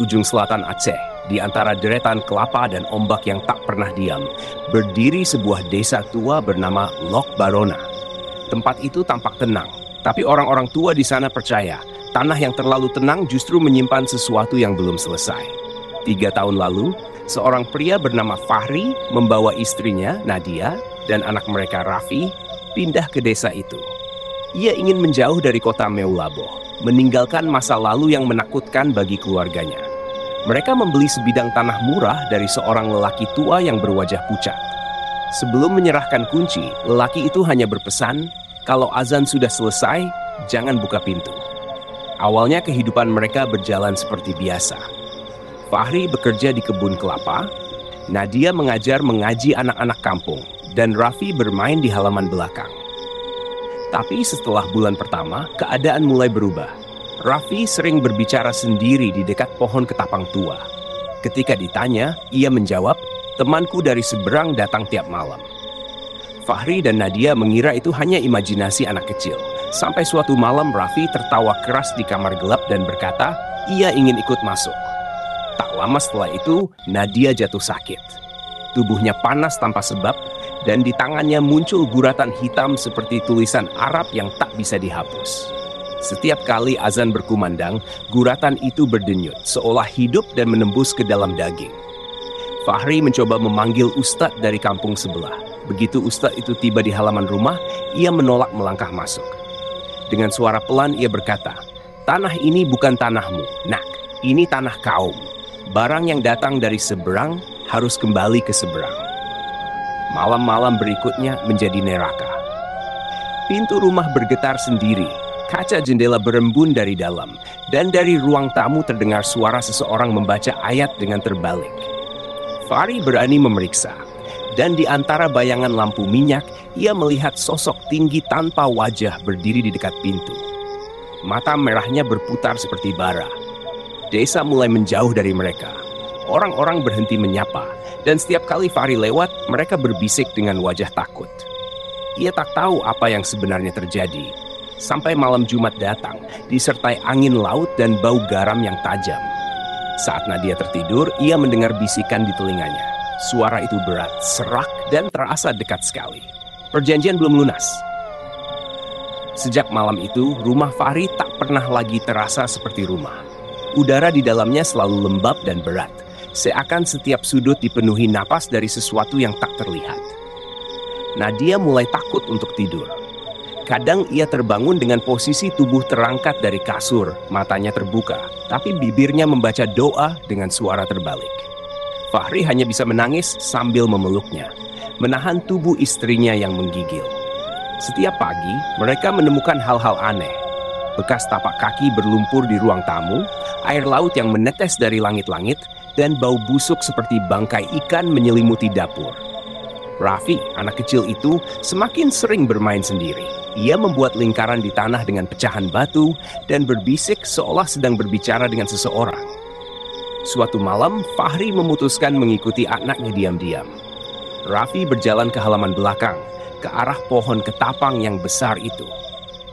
ujung selatan Aceh, di antara deretan kelapa dan ombak yang tak pernah diam, berdiri sebuah desa tua bernama Lok Barona. Tempat itu tampak tenang, tapi orang-orang tua di sana percaya tanah yang terlalu tenang justru menyimpan sesuatu yang belum selesai. 3 tahun lalu, seorang pria bernama Fahri membawa istrinya, Nadia, dan anak mereka Raffi, pindah ke desa itu. Ia ingin menjauh dari kota Meulaboh, meninggalkan masa lalu yang menakutkan bagi keluarganya. Mereka membeli sebidang tanah murah dari seorang lelaki tua yang berwajah pucat. Sebelum menyerahkan kunci, lelaki itu hanya berpesan, kalau azan sudah selesai, jangan buka pintu. Awalnya kehidupan mereka berjalan seperti biasa. Fahri bekerja di kebun kelapa, Nadia mengajar mengaji anak-anak kampung, dan Raffi bermain di halaman belakang. Tapi setelah bulan pertama, keadaan mulai berubah. Raffi sering berbicara sendiri di dekat pohon ketapang tua. Ketika ditanya, ia menjawab, temanku dari seberang datang tiap malam. Fahri dan Nadia mengira itu hanya imajinasi anak kecil. Sampai suatu malam Raffi tertawa keras di kamar gelap dan berkata, ia ingin ikut masuk. Tak lama setelah itu, Nadia jatuh sakit. Tubuhnya panas tanpa sebab, dan di tangannya muncul guratan hitam seperti tulisan Arab yang tak bisa dihapus. Setiap kali azan berkumandang, guratan itu berdenyut, seolah hidup dan menembus ke dalam daging. Fahri mencoba memanggil ustadz dari kampung sebelah. Begitu ustadz itu tiba di halaman rumah, ia menolak melangkah masuk. Dengan suara pelan ia berkata, tanah ini bukan tanahmu, nak, ini tanah kaum. Barang yang datang dari seberang harus kembali ke seberang. Malam-malam berikutnya menjadi neraka. Pintu rumah bergetar sendiri, kaca jendela berembun dari dalam, dan dari ruang tamu terdengar suara seseorang membaca ayat dengan terbalik. Fahri berani memeriksa, dan di antara bayangan lampu minyak, ia melihat sosok tinggi tanpa wajah berdiri di dekat pintu. Mata merahnya berputar seperti bara. Desa mulai menjauh dari mereka. Orang-orang berhenti menyapa, dan setiap kali Fahri lewat, mereka berbisik dengan wajah takut. Ia tak tahu apa yang sebenarnya terjadi. Sampai malam Jumat datang, disertai angin laut dan bau garam yang tajam. Saat Nadia tertidur, ia mendengar bisikan di telinganya. Suara itu berat, serak, dan terasa dekat sekali. Perjanjian belum lunas. Sejak malam itu, rumah Fahri tak pernah lagi terasa seperti rumah. Udara di dalamnya selalu lembab dan berat. Seakan setiap sudut dipenuhi napas dari sesuatu yang tak terlihat. Nadia mulai takut untuk tidur. Kadang ia terbangun dengan posisi tubuh terangkat dari kasur, matanya terbuka, tapi bibirnya membaca doa dengan suara terbalik. Fahri hanya bisa menangis sambil memeluknya, menahan tubuh istrinya yang menggigil. Setiap pagi, mereka menemukan hal-hal aneh. Bekas tapak kaki berlumpur di ruang tamu, air laut yang menetes dari langit-langit, dan bau busuk seperti bangkai ikan menyelimuti dapur. Raffi, anak kecil itu, semakin sering bermain sendiri. Ia membuat lingkaran di tanah dengan pecahan batu dan berbisik seolah sedang berbicara dengan seseorang. Suatu malam, Fahri memutuskan mengikuti anaknya diam-diam. Raffi berjalan ke halaman belakang, ke arah pohon ketapang yang besar itu.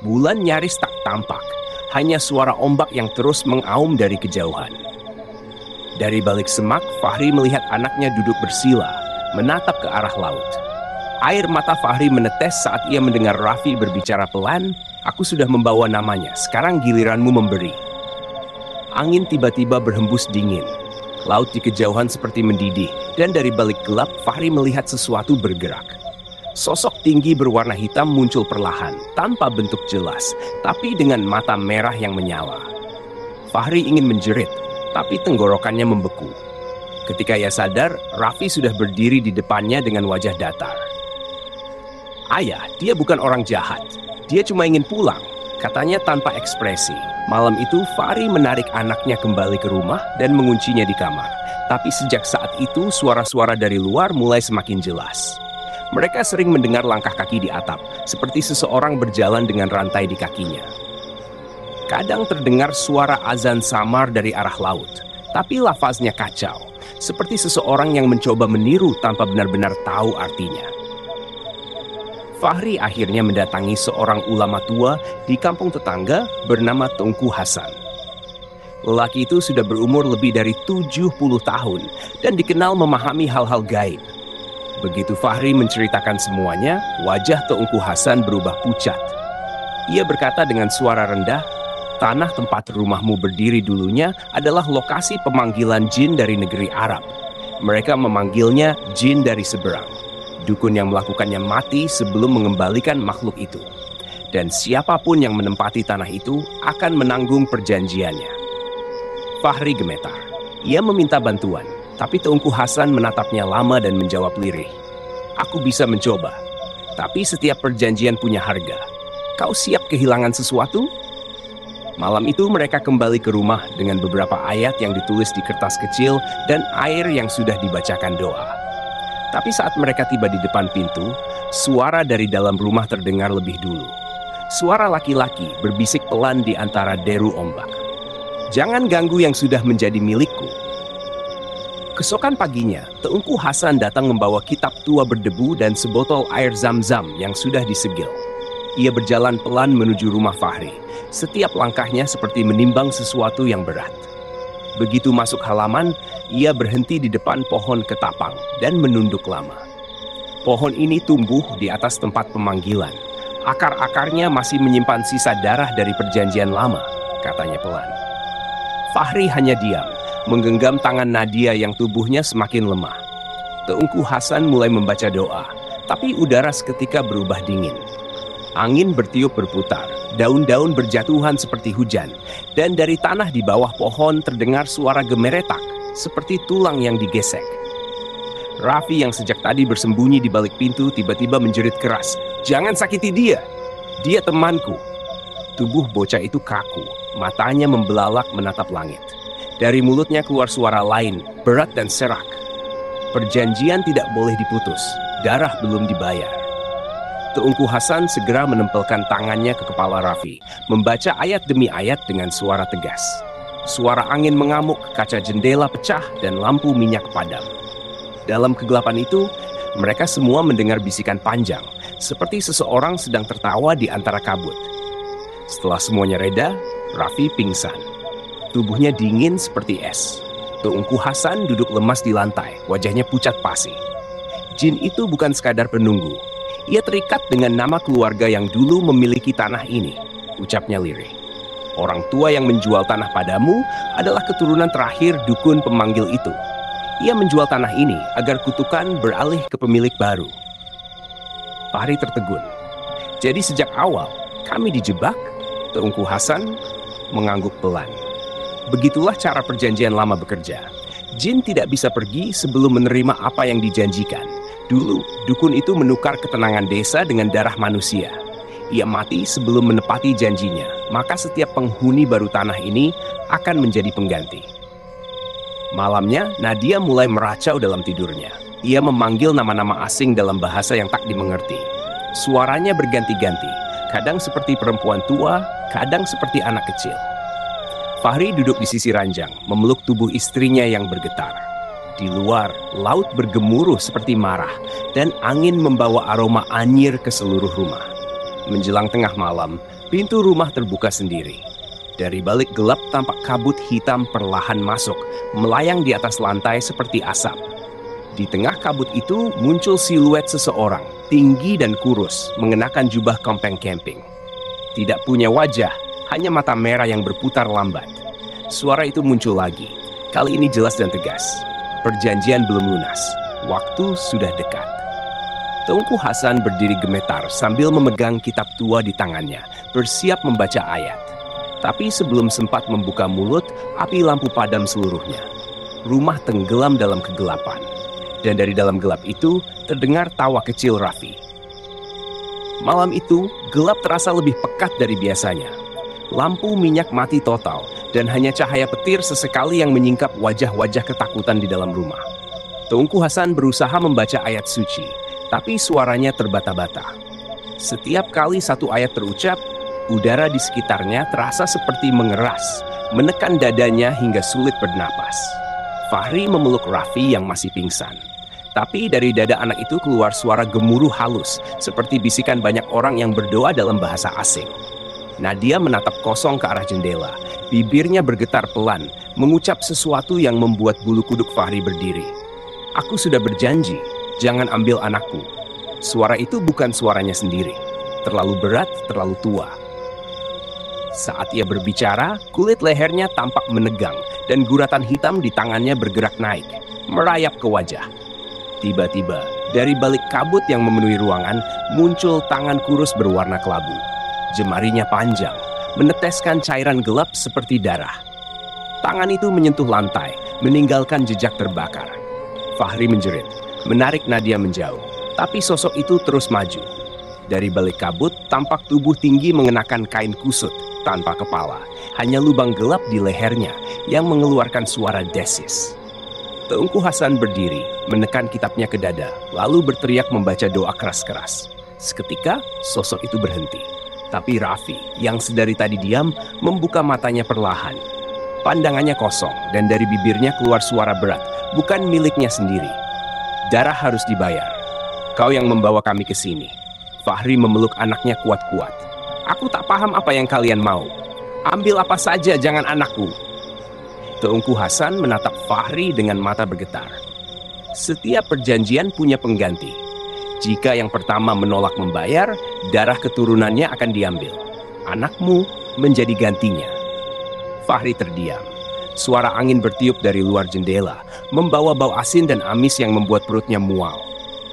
Bulan nyaris tak tampak, hanya suara ombak yang terus mengaum dari kejauhan. Dari balik semak, Fahri melihat anaknya duduk bersila, menatap ke arah laut. Air mata Fahri menetes saat ia mendengar Raffi berbicara pelan, aku sudah membawa namanya, sekarang giliranmu memberi. Angin tiba-tiba berhembus dingin. Laut di kejauhan seperti mendidih, dan dari balik gelap, Fahri melihat sesuatu bergerak. Sosok tinggi berwarna hitam muncul perlahan, tanpa bentuk jelas, tapi dengan mata merah yang menyala. Fahri ingin menjerit, tapi tenggorokannya membeku. Ketika ia sadar, Raffi sudah berdiri di depannya dengan wajah datar. Ayah, dia bukan orang jahat. Dia cuma ingin pulang, katanya tanpa ekspresi. Malam itu, Fahri menarik anaknya kembali ke rumah dan menguncinya di kamar. Tapi sejak saat itu, suara-suara dari luar mulai semakin jelas. Mereka sering mendengar langkah kaki di atap, seperti seseorang berjalan dengan rantai di kakinya. Kadang terdengar suara azan samar dari arah laut, tapi lafaznya kacau, seperti seseorang yang mencoba meniru tanpa benar-benar tahu artinya. Fahri akhirnya mendatangi seorang ulama tua di kampung tetangga bernama Tengku Hasan. Lelaki itu sudah berumur lebih dari 70 tahun dan dikenal memahami hal-hal gaib. Begitu Fahri menceritakan semuanya, wajah Teungku Hasan berubah pucat. Ia berkata dengan suara rendah, "Tanah tempat rumahmu berdiri dulunya adalah lokasi pemanggilan jin dari negeri Arab. Mereka memanggilnya jin dari seberang. Dukun yang melakukannya mati sebelum mengembalikan makhluk itu. Dan siapapun yang menempati tanah itu akan menanggung perjanjiannya." Fahri gemetar. Ia meminta bantuan, tapi Teungku Hasan menatapnya lama dan menjawab lirih, "Aku bisa mencoba, tapi setiap perjanjian punya harga. Kau siap kehilangan sesuatu?" Malam itu mereka kembali ke rumah dengan beberapa ayat yang ditulis di kertas kecil dan air yang sudah dibacakan doa. Tapi saat mereka tiba di depan pintu, suara dari dalam rumah terdengar lebih dulu. Suara laki-laki berbisik pelan di antara deru ombak. "Jangan ganggu yang sudah menjadi milikku." Keesokan paginya, Teungku Hasan datang membawa kitab tua berdebu dan sebotol air zam-zam yang sudah disegel. Ia berjalan pelan menuju rumah Fahri. Setiap langkahnya seperti menimbang sesuatu yang berat. Begitu masuk halaman, ia berhenti di depan pohon ketapang dan menunduk lama. Pohon ini tumbuh di atas tempat pemanggilan. Akar-akarnya masih menyimpan sisa darah dari perjanjian lama, katanya pelan. Fahri hanya diam, menggenggam tangan Nadia yang tubuhnya semakin lemah. Teungku Hasan mulai membaca doa, tapi udara seketika berubah dingin. Angin bertiup berputar, daun-daun berjatuhan seperti hujan, dan dari tanah di bawah pohon terdengar suara gemeretak, seperti tulang yang digesek. Raffi yang sejak tadi bersembunyi di balik pintu tiba-tiba menjerit keras, "Jangan sakiti dia! Dia temanku!" Tubuh bocah itu kaku, matanya membelalak menatap langit. Dari mulutnya keluar suara lain, berat dan serak. Perjanjian tidak boleh diputus, darah belum dibayar. Teungku Hasan segera menempelkan tangannya ke kepala Raffi, membaca ayat demi ayat dengan suara tegas. Suara angin mengamuk, kaca jendela pecah, dan lampu minyak padam. Dalam kegelapan itu, mereka semua mendengar bisikan panjang, seperti seseorang sedang tertawa di antara kabut. Setelah semuanya reda, Raffi pingsan. Tubuhnya dingin seperti es. Teungku Hasan duduk lemas di lantai, wajahnya pucat pasi. Jin itu bukan sekadar penunggu. Ia terikat dengan nama keluarga yang dulu memiliki tanah ini, ucapnya lirih. Orang tua yang menjual tanah padamu adalah keturunan terakhir dukun pemanggil itu. Ia menjual tanah ini agar kutukan beralih ke pemilik baru. Fahri tertegun. Jadi sejak awal kami dijebak? Teungku Hasan mengangguk pelan. Begitulah cara perjanjian lama bekerja. Jin tidak bisa pergi sebelum menerima apa yang dijanjikan. Dulu, dukun itu menukar ketenangan desa dengan darah manusia. Ia mati sebelum menepati janjinya, maka setiap penghuni baru tanah ini akan menjadi pengganti. Malamnya, Nadia mulai meracau dalam tidurnya. Ia memanggil nama-nama asing dalam bahasa yang tak dimengerti. Suaranya berganti-ganti, kadang seperti perempuan tua, kadang seperti anak kecil. Fahri duduk di sisi ranjang, memeluk tubuh istrinya yang bergetar. Di luar, laut bergemuruh seperti marah, dan angin membawa aroma anyir ke seluruh rumah. Menjelang tengah malam, pintu rumah terbuka sendiri. Dari balik gelap tampak kabut hitam perlahan masuk, melayang di atas lantai seperti asap. Di tengah kabut itu muncul siluet seseorang, tinggi dan kurus, mengenakan jubah kompeng camping. Tidak punya wajah, hanya mata merah yang berputar lambat. Suara itu muncul lagi, kali ini jelas dan tegas. Perjanjian belum lunas, waktu sudah dekat. Teungku Hasan berdiri gemetar sambil memegang kitab tua di tangannya, bersiap membaca ayat. Tapi sebelum sempat membuka mulut, api lampu padam seluruhnya. Rumah tenggelam dalam kegelapan. Dan dari dalam gelap itu, terdengar tawa kecil Raffi. Malam itu, gelap terasa lebih pekat dari biasanya. Lampu minyak mati total, dan hanya cahaya petir sesekali yang menyingkap wajah-wajah ketakutan di dalam rumah. Teungku Hasan berusaha membaca ayat suci, tapi suaranya terbata-bata. Setiap kali satu ayat terucap, udara di sekitarnya terasa seperti mengeras, menekan dadanya hingga sulit bernapas. Fahri memeluk Raffi yang masih pingsan. Tapi dari dada anak itu keluar suara gemuruh halus, seperti bisikan banyak orang yang berdoa dalam bahasa asing. Nadia menatap kosong ke arah jendela. Bibirnya bergetar pelan, mengucap sesuatu yang membuat bulu kuduk Fahri berdiri. "Aku sudah berjanji, jangan ambil anakku." Suara itu bukan suaranya sendiri. Terlalu berat, terlalu tua. Saat ia berbicara, kulit lehernya tampak menegang dan guratan hitam di tangannya bergerak naik, merayap ke wajah. Tiba-tiba, dari balik kabut yang memenuhi ruangan, muncul tangan kurus berwarna kelabu. Jemarinya panjang, meneteskan cairan gelap seperti darah. Tangan itu menyentuh lantai, meninggalkan jejak terbakar. Fahri menjerit, menarik Nadia menjauh. Tapi sosok itu terus maju. Dari balik kabut, tampak tubuh tinggi mengenakan kain kusut, tanpa kepala. Hanya lubang gelap di lehernya yang mengeluarkan suara desis. Teungku Hasan berdiri, menekan kitabnya ke dada, lalu berteriak membaca doa keras-keras. Seketika, sosok itu berhenti. Tapi Raffi, yang sedari tadi diam, membuka matanya perlahan. Pandangannya kosong, dan dari bibirnya keluar suara berat, bukan miliknya sendiri. "Darah harus dibayar. Kau yang membawa kami ke sini." Fahri memeluk anaknya kuat-kuat. "Aku tak paham apa yang kalian mau. Ambil apa saja, jangan anakku." Teungku Hasan menatap Fahri dengan mata bergetar. Setiap perjanjian punya pengganti. Jika yang pertama menolak membayar, darah keturunannya akan diambil. Anakmu menjadi gantinya. Fahri terdiam. Suara angin bertiup dari luar jendela, membawa bau asin dan amis yang membuat perutnya mual.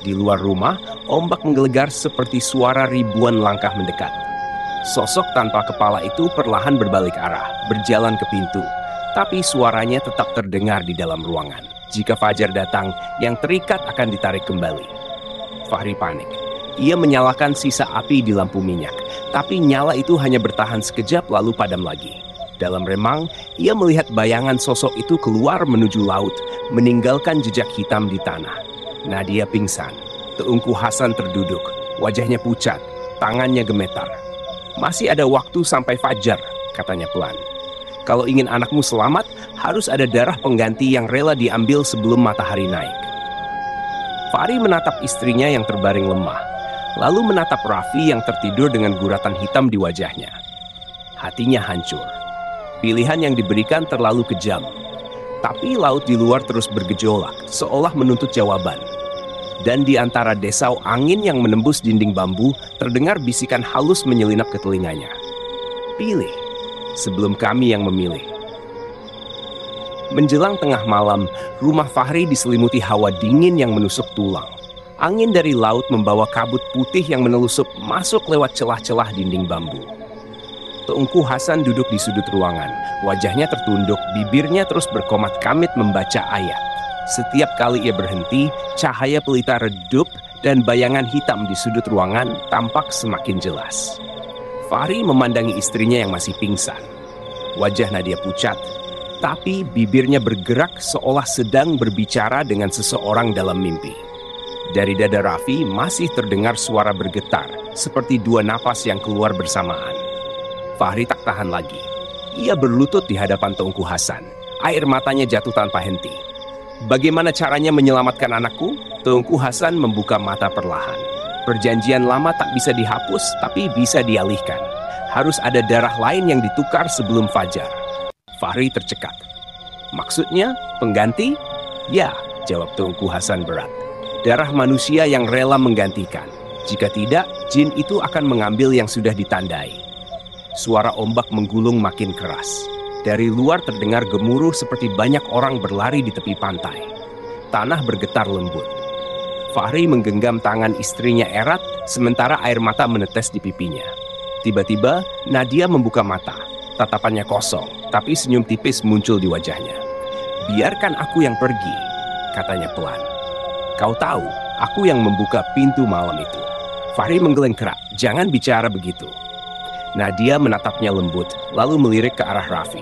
Di luar rumah, ombak menggelegar seperti suara ribuan langkah mendekat. Sosok tanpa kepala itu perlahan berbalik arah, berjalan ke pintu. Tapi suaranya tetap terdengar di dalam ruangan. Jika fajar datang, yang terikat akan ditarik kembali. Fahri panik. Ia menyalakan sisa api di lampu minyak. Tapi nyala itu hanya bertahan sekejap lalu padam lagi. Dalam remang, ia melihat bayangan sosok itu keluar menuju laut, meninggalkan jejak hitam di tanah. Nadia pingsan. Teungku Hasan terduduk. Wajahnya pucat, tangannya gemetar. "Masih ada waktu sampai fajar," katanya pelan. "Kalau ingin anakmu selamat, harus ada darah pengganti yang rela diambil sebelum matahari naik." Fahri menatap istrinya yang terbaring lemah, lalu menatap Raffi yang tertidur dengan guratan hitam di wajahnya. Hatinya hancur. Pilihan yang diberikan terlalu kejam. Tapi laut di luar terus bergejolak, seolah menuntut jawaban. Dan di antara desau angin yang menembus dinding bambu, terdengar bisikan halus menyelinap ke telinganya. "Pilih, sebelum kami yang memilih." Menjelang tengah malam, rumah Fahri diselimuti hawa dingin yang menusuk tulang. Angin dari laut membawa kabut putih yang menelusup masuk lewat celah-celah dinding bambu. Teungku Hasan duduk di sudut ruangan. Wajahnya tertunduk, bibirnya terus berkomat kamit membaca ayat. Setiap kali ia berhenti, cahaya pelita redup dan bayangan hitam di sudut ruangan tampak semakin jelas. Fahri memandangi istrinya yang masih pingsan. Wajah Nadia pucat, tapi bibirnya bergerak seolah sedang berbicara dengan seseorang dalam mimpi. Dari dada Raffi masih terdengar suara bergetar, seperti dua napas yang keluar bersamaan. Fahri tak tahan lagi. Ia berlutut di hadapan Teungku Hasan. Air matanya jatuh tanpa henti. "Bagaimana caranya menyelamatkan anakku?" Teungku Hasan membuka mata perlahan. Perjanjian lama tak bisa dihapus, tapi bisa dialihkan. Harus ada darah lain yang ditukar sebelum fajar. Fahri tercekat. "Maksudnya pengganti?" "Ya," jawab Teungku Hasan berat. "Darah manusia yang rela menggantikan. Jika tidak, jin itu akan mengambil yang sudah ditandai." Suara ombak menggulung makin keras. Dari luar terdengar gemuruh seperti banyak orang berlari di tepi pantai. Tanah bergetar lembut. Fahri menggenggam tangan istrinya erat, sementara air mata menetes di pipinya. Tiba-tiba, Nadia membuka mata. Tatapannya kosong, tapi senyum tipis muncul di wajahnya. "Biarkan aku yang pergi," katanya pelan. "Kau tahu, aku yang membuka pintu malam itu." Fahri menggelengkerak, "Jangan bicara begitu." Nadia menatapnya lembut, lalu melirik ke arah Raffi.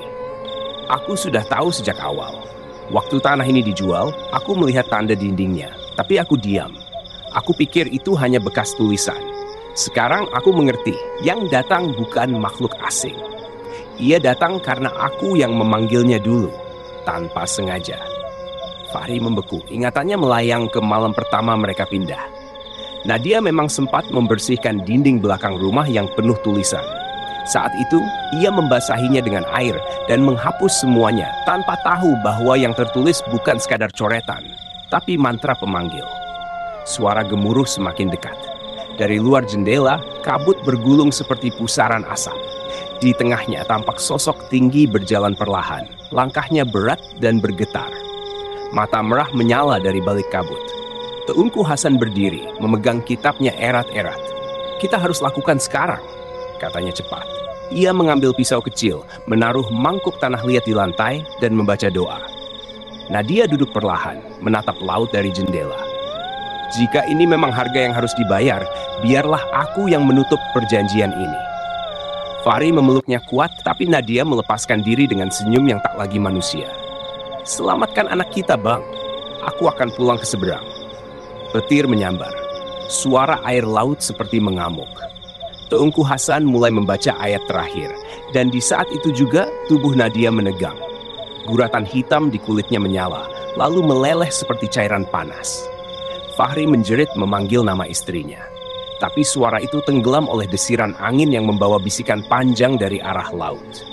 "Aku sudah tahu sejak awal. Waktu tanah ini dijual, aku melihat tanda dindingnya, tapi aku diam. Aku pikir itu hanya bekas tulisan. Sekarang aku mengerti, yang datang bukan makhluk asing. Ia datang karena aku yang memanggilnya dulu, tanpa sengaja." Fahri membeku, ingatannya melayang ke malam pertama mereka pindah. Nadia memang sempat membersihkan dinding belakang rumah yang penuh tulisan. Saat itu, ia membasahinya dengan air dan menghapus semuanya tanpa tahu bahwa yang tertulis bukan sekadar coretan, tapi mantra pemanggil. Suara gemuruh semakin dekat. Dari luar jendela, kabut bergulung seperti pusaran asap. Di tengahnya tampak sosok tinggi berjalan perlahan. Langkahnya berat dan bergetar. Mata merah menyala dari balik kabut. Teungku Hasan berdiri, memegang kitabnya erat-erat. "Kita harus lakukan sekarang," katanya cepat. Ia mengambil pisau kecil, menaruh mangkuk tanah liat di lantai, dan membaca doa. Nadia duduk perlahan, menatap laut dari jendela. "Jika ini memang harga yang harus dibayar, biarlah aku yang menutup perjanjian ini." Fahri memeluknya kuat, tapi Nadia melepaskan diri dengan senyum yang tak lagi manusia. "Selamatkan anak kita, Bang. Aku akan pulang ke seberang." Petir menyambar. Suara air laut seperti mengamuk. Teungku Hasan mulai membaca ayat terakhir, dan di saat itu juga tubuh Nadia menegang. Guratan hitam di kulitnya menyala, lalu meleleh seperti cairan panas. Fahri menjerit memanggil nama istrinya. Tapi suara itu tenggelam oleh desiran angin yang membawa bisikan panjang dari arah laut.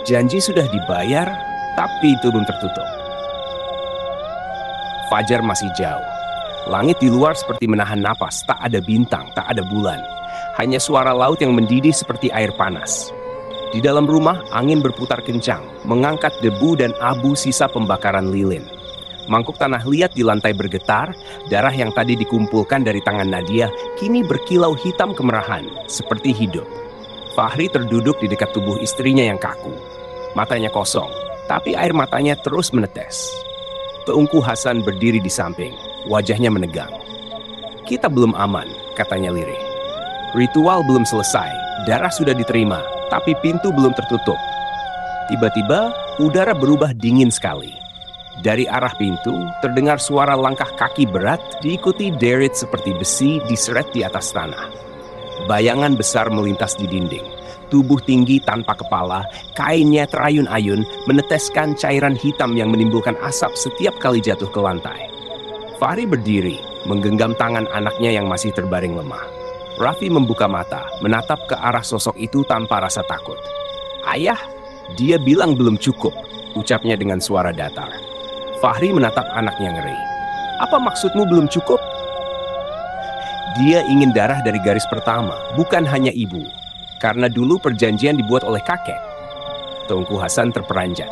Janji sudah dibayar, tapi itu belum tertutup. Fajar masih jauh. Langit di luar seperti menahan napas, tak ada bintang, tak ada bulan. Hanya suara laut yang mendidih seperti air panas. Di dalam rumah, angin berputar kencang, mengangkat debu dan abu sisa pembakaran lilin. Mangkuk tanah liat di lantai bergetar, darah yang tadi dikumpulkan dari tangan Nadia kini berkilau hitam kemerahan, seperti hidup. Fahri terduduk di dekat tubuh istrinya yang kaku. Matanya kosong, tapi air matanya terus menetes. Teungku Hasan berdiri di samping, wajahnya menegang. "Kita belum aman," katanya lirih. "Ritual belum selesai, darah sudah diterima, tapi pintu belum tertutup." Tiba-tiba, udara berubah dingin sekali. Dari arah pintu, terdengar suara langkah kaki berat diikuti derit seperti besi diseret di atas tanah. Bayangan besar melintas di dinding. Tubuh tinggi tanpa kepala, kainnya terayun-ayun, meneteskan cairan hitam yang menimbulkan asap setiap kali jatuh ke lantai. Fahri berdiri, menggenggam tangan anaknya yang masih terbaring lemah. Raffi membuka mata, menatap ke arah sosok itu tanpa rasa takut. "Ayah, dia bilang belum cukup," ucapnya dengan suara datar. Fahri menatap anaknya ngeri. "Apa maksudmu belum cukup?" "Dia ingin darah dari garis pertama, bukan hanya ibu. Karena dulu perjanjian dibuat oleh kakek." Teungku Hasan terperanjat.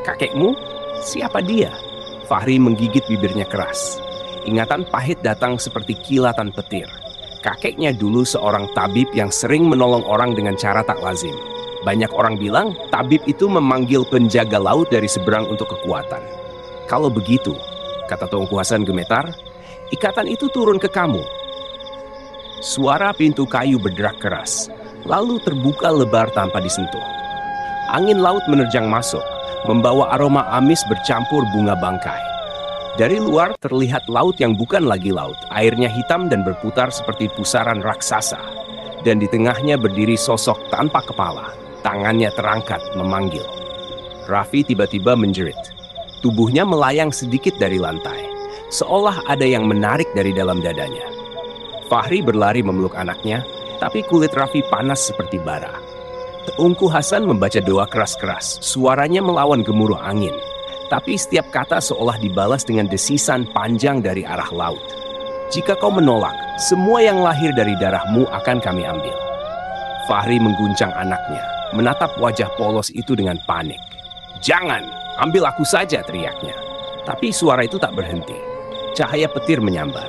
"Kakekmu? Siapa dia?" Fahri menggigit bibirnya keras. Ingatan pahit datang seperti kilatan petir. Kakeknya dulu seorang tabib yang sering menolong orang dengan cara tak lazim. Banyak orang bilang tabib itu memanggil penjaga laut dari seberang untuk kekuatan. "Kalau begitu," kata Teungku Hasan gemetar, "ikatan itu turun ke kamu." Suara pintu kayu berderak keras, lalu terbuka lebar tanpa disentuh. Angin laut menerjang masuk, membawa aroma amis bercampur bunga bangkai. Dari luar terlihat laut yang bukan lagi laut, airnya hitam dan berputar seperti pusaran raksasa. Dan di tengahnya berdiri sosok tanpa kepala, tangannya terangkat memanggil. Raffi tiba-tiba menjerit. Tubuhnya melayang sedikit dari lantai, seolah ada yang menarik dari dalam dadanya. Fahri berlari memeluk anaknya, tapi kulit Raffi panas seperti bara. Teungku Hasan membaca doa keras-keras, suaranya melawan gemuruh angin. Tapi setiap kata seolah dibalas dengan desisan panjang dari arah laut. "Jika kau menolak, semua yang lahir dari darahmu akan kami ambil." Fahri mengguncang anaknya, menatap wajah polos itu dengan panik. "Jangan, ambil aku saja," teriaknya. Tapi suara itu tak berhenti. Cahaya petir menyambar.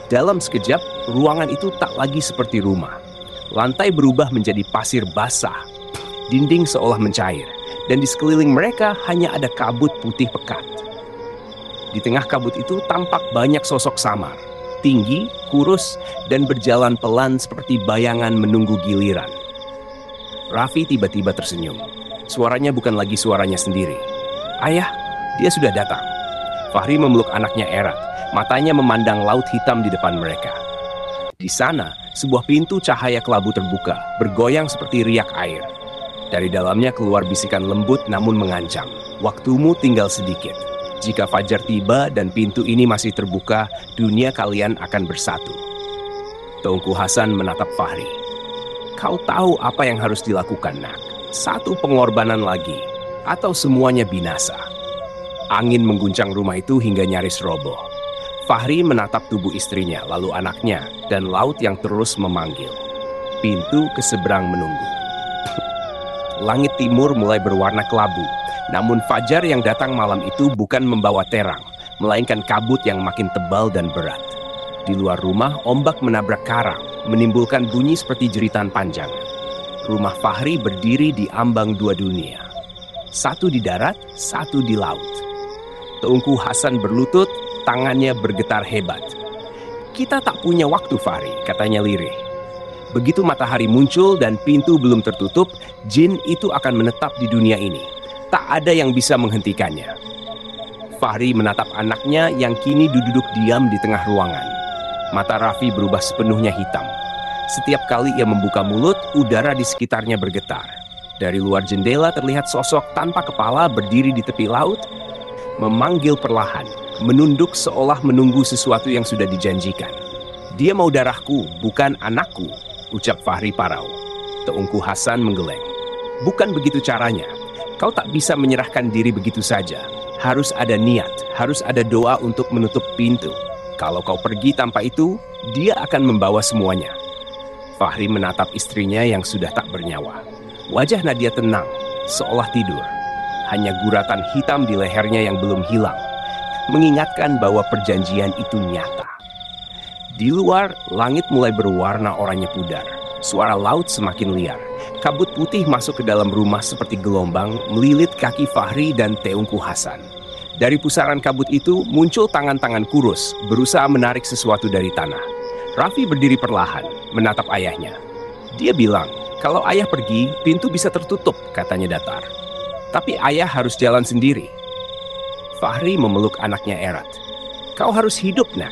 Dalam sekejap, ruangan itu tak lagi seperti rumah. Lantai berubah menjadi pasir basah. Dinding seolah mencair. Dan di sekeliling mereka hanya ada kabut putih pekat. Di tengah kabut itu tampak banyak sosok samar, tinggi, kurus, dan berjalan pelan seperti bayangan menunggu giliran. Raffi tiba-tiba tersenyum. Suaranya bukan lagi suaranya sendiri. "Ayah, dia sudah datang." Fahri memeluk anaknya erat, matanya memandang laut hitam di depan mereka. Di sana, sebuah pintu cahaya kelabu terbuka, bergoyang seperti riak air. Dari dalamnya keluar bisikan lembut namun mengancam. "Waktumu tinggal sedikit. Jika fajar tiba dan pintu ini masih terbuka, dunia kalian akan bersatu." Teungku Hasan menatap Fahri. Kau tahu apa yang harus dilakukan, Nak. Satu pengorbanan lagi, atau semuanya binasa. Angin mengguncang rumah itu hingga nyaris roboh. Fahri menatap tubuh istrinya, lalu anaknya, dan laut yang terus memanggil. Pintu ke seberang menunggu. Langit timur mulai berwarna kelabu, namun fajar yang datang malam itu bukan membawa terang, melainkan kabut yang makin tebal dan berat. Di luar rumah, ombak menabrak karang, menimbulkan bunyi seperti jeritan panjang. Rumah Fahri berdiri di ambang dua dunia. Satu di darat, satu di laut. Teungku Hasan berlutut, tangannya bergetar hebat. "Kita tak punya waktu, Fahri," katanya lirih. Begitu matahari muncul dan pintu belum tertutup, jin itu akan menetap di dunia ini. Tak ada yang bisa menghentikannya. Fahri menatap anaknya yang kini duduk diam di tengah ruangan. Mata Raffi berubah sepenuhnya hitam. Setiap kali ia membuka mulut, udara di sekitarnya bergetar. Dari luar jendela terlihat sosok tanpa kepala berdiri di tepi laut, memanggil perlahan, menunduk seolah menunggu sesuatu yang sudah dijanjikan. "Dia mau darahku, bukan anakku," ucap Fahri parau. Teungku Hasan menggeleng. "Bukan begitu caranya. Kau tak bisa menyerahkan diri begitu saja. Harus ada niat, harus ada doa untuk menutup pintu. Kalau kau pergi tanpa itu, dia akan membawa semuanya." Fahri menatap istrinya yang sudah tak bernyawa. Wajah Nadia tenang, seolah tidur. Hanya guratan hitam di lehernya yang belum hilang, mengingatkan bahwa perjanjian itu nyata. Di luar, langit mulai berwarna oranye pudar. Suara laut semakin liar. Kabut putih masuk ke dalam rumah seperti gelombang, melilit kaki Fahri dan Teungku Hasan. Dari pusaran kabut itu muncul tangan-tangan kurus, berusaha menarik sesuatu dari tanah. Raffi berdiri perlahan, menatap ayahnya. Dia bilang, "Kalau ayah pergi, pintu bisa tertutup," katanya datar. "Tapi ayah harus jalan sendiri." Fahri memeluk anaknya erat. "Kau harus hidup, Nak.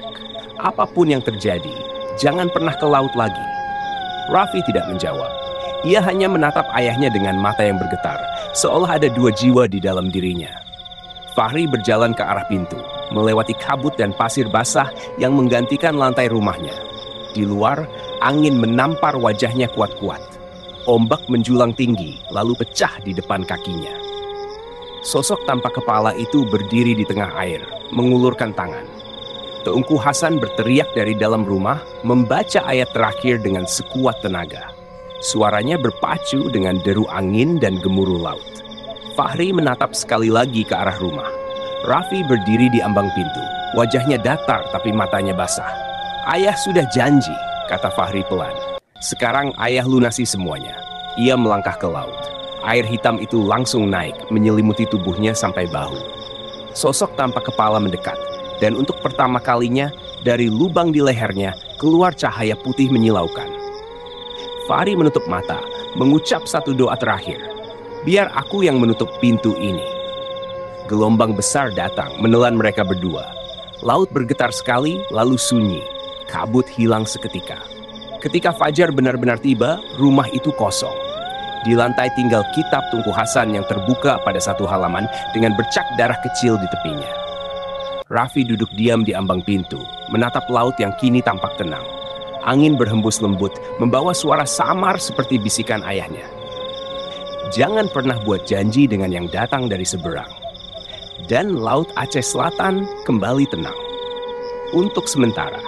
Apapun yang terjadi, jangan pernah ke laut lagi." Raffi tidak menjawab. Ia hanya menatap ayahnya dengan mata yang bergetar, seolah ada dua jiwa di dalam dirinya. Fahri berjalan ke arah pintu, melewati kabut dan pasir basah yang menggantikan lantai rumahnya. Di luar, angin menampar wajahnya kuat-kuat. Ombak menjulang tinggi, lalu pecah di depan kakinya. Sosok tanpa kepala itu berdiri di tengah air, mengulurkan tangan. Teungku Hasan berteriak dari dalam rumah, membaca ayat terakhir dengan sekuat tenaga. Suaranya berpacu dengan deru angin dan gemuruh laut. Fahri menatap sekali lagi ke arah rumah. Raffi berdiri di ambang pintu. Wajahnya datar tapi matanya basah. "Ayah sudah janji," kata Fahri pelan. "Sekarang ayah lunasi semuanya." Ia melangkah ke laut. Air hitam itu langsung naik, menyelimuti tubuhnya sampai bahu. Sosok tanpa kepala mendekat, dan untuk pertama kalinya, dari lubang di lehernya, keluar cahaya putih menyilaukan. Fahri menutup mata, mengucap satu doa terakhir. "Biar aku yang menutup pintu ini." Gelombang besar datang, menelan mereka berdua. Laut bergetar sekali, lalu sunyi. Kabut hilang seketika. Ketika fajar benar-benar tiba, rumah itu kosong. Di lantai tinggal kitab Tunku Hasan yang terbuka pada satu halaman dengan bercak darah kecil di tepinya. Raffi duduk diam di ambang pintu, menatap laut yang kini tampak tenang. Angin berhembus lembut, membawa suara samar seperti bisikan ayahnya. "Jangan pernah buat janji dengan yang datang dari seberang." Dan Laut Aceh Selatan kembali tenang. Untuk sementara.